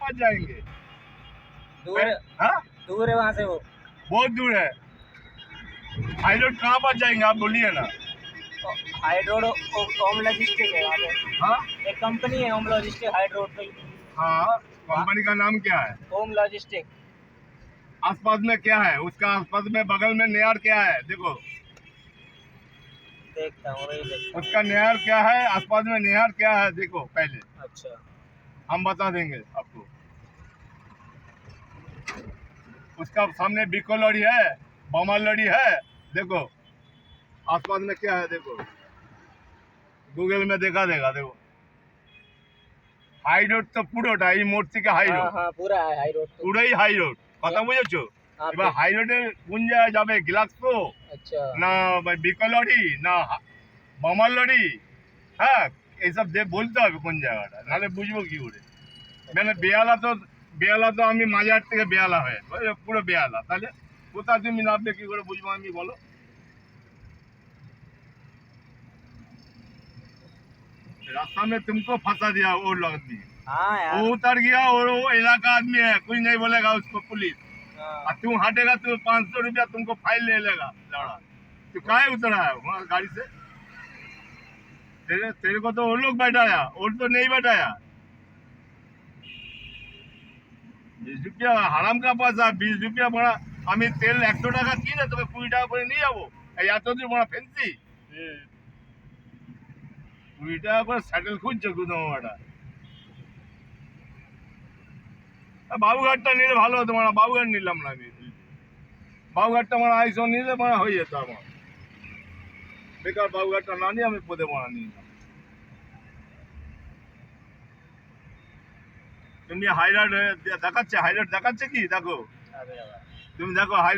पास जाएंगे? दूर है, हाँ, दूर है वहाँ से वो। बहुत दूर है। हाई रोड कहाँ पास जाएंगे आप बोलिए ना। हाई रोड ओम लॉजिस्टिक है वहाँ पे। हाँ एक कंपनी है ओम लॉजिस्टिक हाई रोड पे। हाँ, कंपनी का नाम क्या है? ओम लॉजिस्टिक। आसपास में क्या है उसका? आसपास में बगल में नियर क्या है? देखो देखता हूँ, वही देखता उसका नियर क्या है, आसपास में नियर क्या है देखो पहले, हूँ। अच्छा, हम बता देंगे आपको। उसका सामने बिको लड़ी है, बमा लड़ी है, देखो आसपास में क्या है देखो, गूगल में देखा देगा देखो। हाई रोड तो পুরোটা এই মোড় থেকে হাই हाँ রোড, हाँ पूरा है हाई रोड तो। পুরোই হাই রোড, কথা বুঝেছো? हाँ, এবার হাই রোডে কোন জায়গায় যাবে, গ্লাসকো अच्छा না বিকো লরি না বমার লরি, হ্যাঁ এইসব বলতে হবে কোন জায়গাটা, নাহলে বুঝবো কি করে। মানে বেয়ালা তো আমি মাঝার থেকে বেয়ালা হয়ে পুরো বেয়ালা, তাহলে কোথায় তুমি নামবে কি করে বুঝবো আমি বলো? रास्ता में तुमको फंसा दिया वो लोग भी, हाँ वो यार। उतर गया और वो इलाका आदमी है, कुछ नहीं बोलेगा उसको पुलिस। हाँ, और तू हटेगा तो 500 रुपया तुमको फाइन ले लेगा लौड़ा। तू काहे उतरा है वहाँ गाड़ी से? तेरे को तो वो लोग बैठाया, और तो नहीं बैठाया। 20 रुपया হারাম का पैसा, 20 रुपया बड़ा আমি তেল 100 টাকা কিনে তোকে 20 টাকা করে নিয়ে যাবো, এই এত দূর বড় ফেন্সি 20 টাকা করে স্যাটেল খুঁজছে গুদমাটা। বাবুঘাটটা নিলে ভালো হতো, মানে বাবুঘাট নিলাম না আমি। বাবুঘাটটা আমার আইসো নিলে মানে হয়ে যেত আমার, বেকার বাবুঘাটটা না নিয়ে আমি পদে মারা নিলাম। তুমি হাইলাইট দেখাচ্ছে, হাইলাইট দেখাচ্ছে কি দেখো, अबे यार। তুমি দেখো হাই